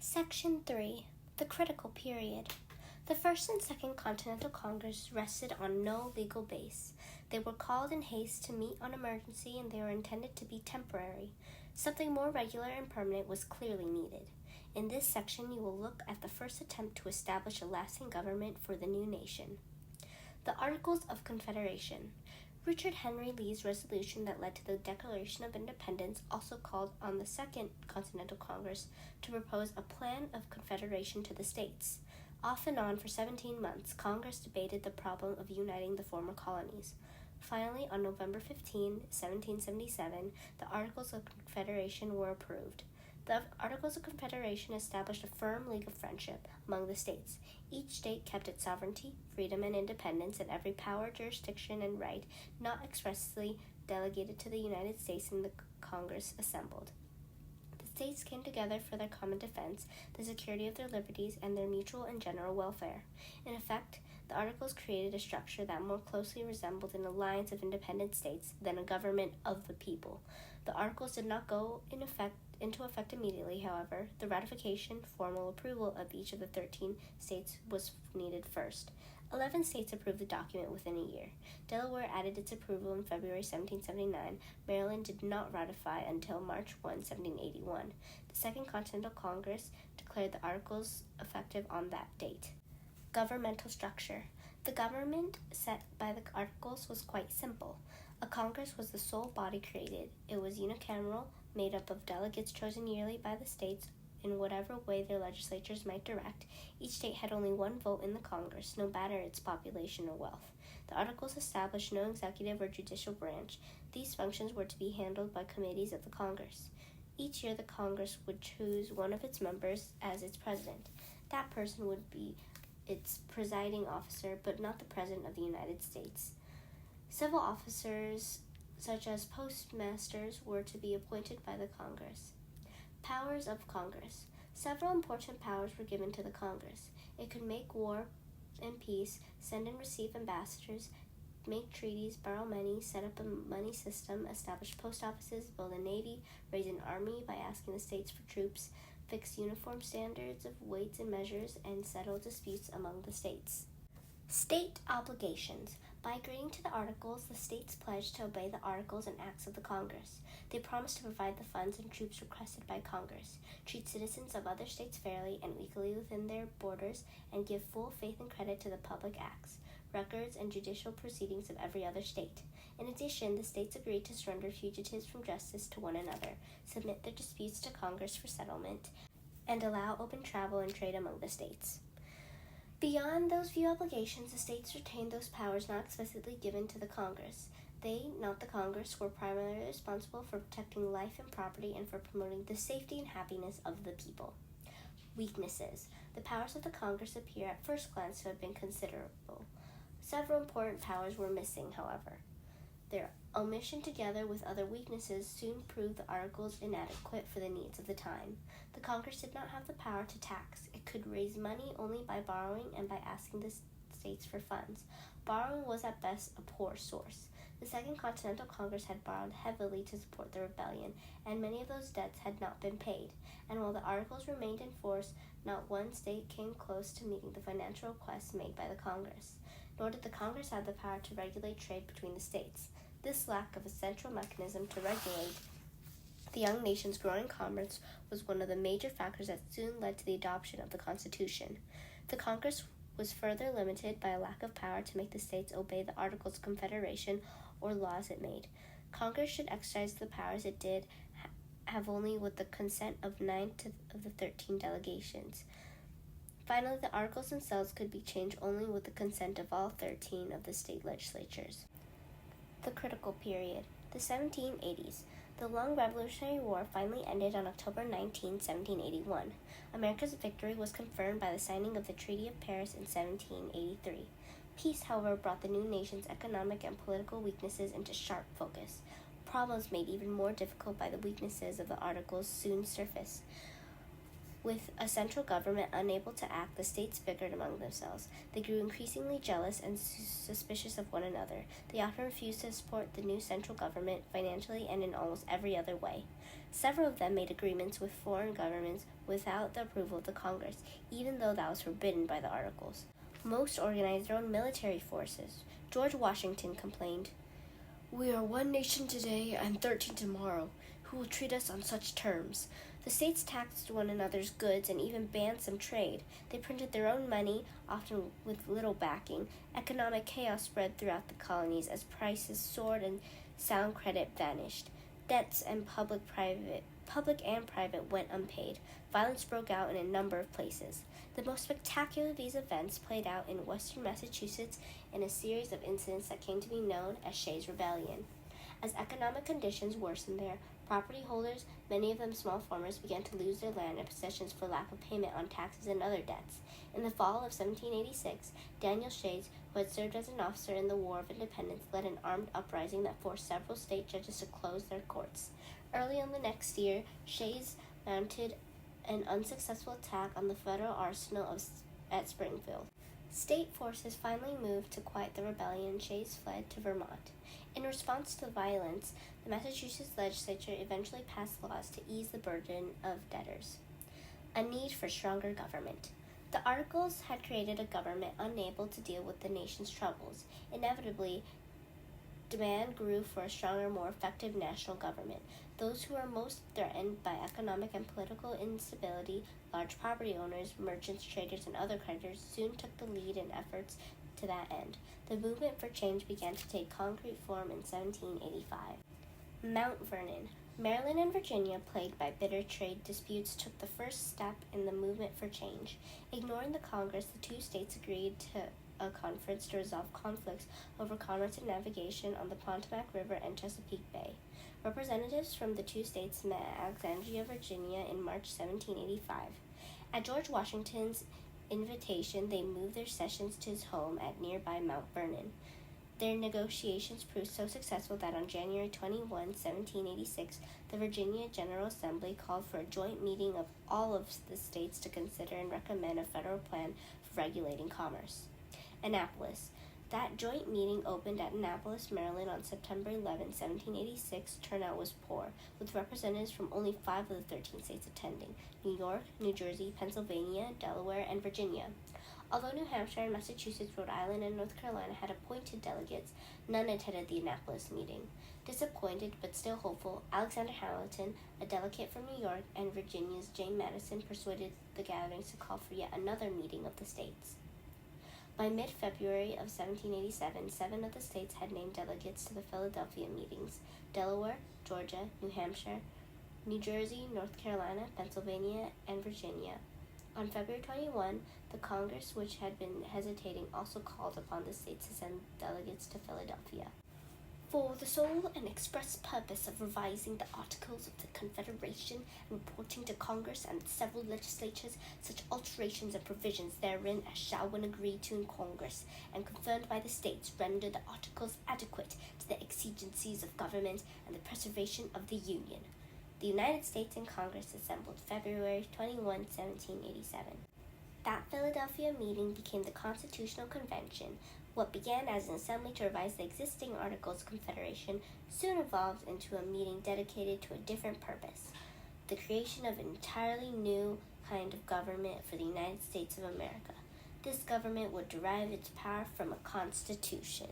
Section 3. The Critical Period. The First and Second Continental Congress rested on no legal base. They were called in haste to meet on emergency, and they were intended to be temporary. Something more regular and permanent was clearly needed. In this section, you will look at the first attempt to establish a lasting government for the new nation. The Articles of Confederation. Richard Henry Lee's resolution that led to the Declaration of Independence also called on the Second Continental Congress to propose a plan of confederation to the states. Off and on for 17 months, Congress debated the problem of uniting the former colonies. Finally, on November 15, 1777, the Articles of Confederation were approved. The Articles of Confederation established a firm league of friendship among the states. Each state kept its sovereignty, freedom, and independence, and every power, jurisdiction, and right not expressly delegated to the United States in the Congress assembled. The states came together for their common defense, the security of their liberties, and their mutual and general welfare. In effect, the Articles created a structure that more closely resembled an alliance of independent states than a government of the people. The Articles did not go into effect immediately, however. The ratification, formal approval of each of the 13 states was needed first. 11 states approved the document within a year. Delaware added its approval in February 1779. Maryland did not ratify until March 1, 1781. The Second Continental Congress declared the Articles effective on that date. Governmental structure. The government set by the Articles was quite simple. A Congress was the sole body created. It was unicameral, made up of delegates chosen yearly by the states in whatever way their legislatures might direct. Each state had only one vote in the Congress, no matter its population or wealth. The Articles established no executive or judicial branch. These functions were to be handled by committees of the Congress. Each year the Congress would choose one of its members as its president. That person would be its presiding officer, but not the President of the United States. Civil officers, such as postmasters, were to be appointed by the Congress. Powers of Congress. Several important powers were given to the Congress. It could make war and peace, send and receive ambassadors, make treaties, borrow money, set up a money system, establish post offices, build a navy, raise an army by asking the states for troops, fix uniform standards of weights and measures, and settle disputes among the states. State obligations. By agreeing to the Articles, the states pledged to obey the Articles and Acts of the Congress. They promised to provide the funds and troops requested by Congress, treat citizens of other states fairly and equally within their borders, and give full faith and credit to the public acts, records, and judicial proceedings of every other state. In addition, the states agreed to surrender fugitives from justice to one another, submit their disputes to Congress for settlement, and allow open travel and trade among the states. Beyond those few obligations, the states retained those powers not explicitly given to the Congress. They, not the Congress, were primarily responsible for protecting life and property and for promoting the safety and happiness of the people. Weaknesses. The powers of the Congress appear at first glance to have been considerable. Several important powers were missing, however. Their omission, together with other weaknesses, soon proved the Articles inadequate for the needs of the time. The Congress did not have the power to tax. It could raise money only by borrowing and by asking the states for funds. Borrowing was at best a poor source. The Second Continental Congress had borrowed heavily to support the rebellion, and many of those debts had not been paid. And while the Articles remained in force, not one state came close to meeting the financial requests made by the Congress. Nor did the Congress have the power to regulate trade between the states. This lack of a central mechanism to regulate the young nation's growing commerce was one of the major factors that soon led to the adoption of the Constitution. The Congress was further limited by a lack of power to make the states obey the Articles of Confederation or laws it made. Congress should exercise the powers it did have only with the consent of 9 of the 13 delegations. Finally, the Articles themselves could be changed only with the consent of all 13 of the state legislatures. The Critical Period. The 1780s. The long Revolutionary War finally ended on October 19, 1781. America's victory was confirmed by the signing of the Treaty of Paris in 1783. Peace, however, brought the new nation's economic and political weaknesses into sharp focus. Problems made even more difficult by the weaknesses of the Articles soon surfaced. With a central government unable to act, the states bickered among themselves. They grew increasingly jealous and suspicious of one another. They often refused to support the new central government financially and in almost every other way. Several of them made agreements with foreign governments without the approval of the Congress, even though that was forbidden by the Articles. Most organized their own military forces. George Washington complained, "We are one nation today and 13 tomorrow. Who will treat us on such terms?" The states taxed one another's goods and even banned some trade. They printed their own money, often with little backing. Economic chaos spread throughout the colonies as prices soared and sound credit vanished. Debts and public and private went unpaid. Violence broke out in a number of places. The most spectacular of these events played out in western Massachusetts in a series of incidents that came to be known as Shays' Rebellion. As economic conditions worsened there, property holders, many of them small farmers, began to lose their land and possessions for lack of payment on taxes and other debts. In the fall of 1786, Daniel Shays, who had served as an officer in the War of Independence, led an armed uprising that forced several state judges to close their courts. Early in the next year, Shays mounted an unsuccessful attack on the federal arsenal at Springfield. State forces finally moved to quiet the rebellion, and Shays fled to Vermont. In response to the violence, the Massachusetts legislature eventually passed laws to ease the burden of debtors. A need for stronger government. The Articles had created a government unable to deal with the nation's troubles. Inevitably, demand grew for a stronger, more effective national government. Those who were most threatened by economic and political instability, large property owners, merchants, traders, and other creditors, soon took the lead in efforts to that end. The movement for change began to take concrete form in 1785. Mount Vernon. Maryland and Virginia, plagued by bitter trade disputes, took the first step in the movement for change. Ignoring the Congress, the two states agreed to a conference to resolve conflicts over commerce and navigation on the Potomac River and Chesapeake Bay. Representatives from the two states met at Alexandria, Virginia in March 1785. At George Washington's invitation, they moved their sessions to his home at nearby Mount Vernon. Their negotiations proved so successful that on January 21, 1786, the Virginia General Assembly called for a joint meeting of all of the states to consider and recommend a federal plan for regulating commerce. Annapolis. That joint meeting opened at Annapolis, Maryland on September 11, 1786. Turnout was poor, with representatives from only 5 of the 13 states attending: New York, New Jersey, Pennsylvania, Delaware, and Virginia. Although New Hampshire and Massachusetts, Rhode Island, and North Carolina had appointed delegates, none attended the Annapolis meeting. Disappointed but still hopeful, Alexander Hamilton, a delegate from New York, and Virginia's James Madison persuaded the gatherings to call for yet another meeting of the states. By mid-February of 1787, 7 of the states had named delegates to the Philadelphia meetings: Delaware, Georgia, New Hampshire, New Jersey, North Carolina, Pennsylvania, and Virginia. On February 21, the Congress, which had been hesitating, also called upon the states to send delegates to Philadelphia. For the sole and express purpose of revising the Articles of the Confederation and reporting to Congress and several legislatures such alterations and provisions therein as shall when agreed to in Congress and confirmed by the states, render the Articles adequate to the exigencies of government and the preservation of the Union. The United States in Congress assembled February 21, 1787. That Philadelphia meeting became the Constitutional Convention. What began as an assembly to revise the existing Articles of Confederation soon evolved into a meeting dedicated to a different purpose: the creation of an entirely new kind of government for the United States of America. This government would derive its power from a constitution.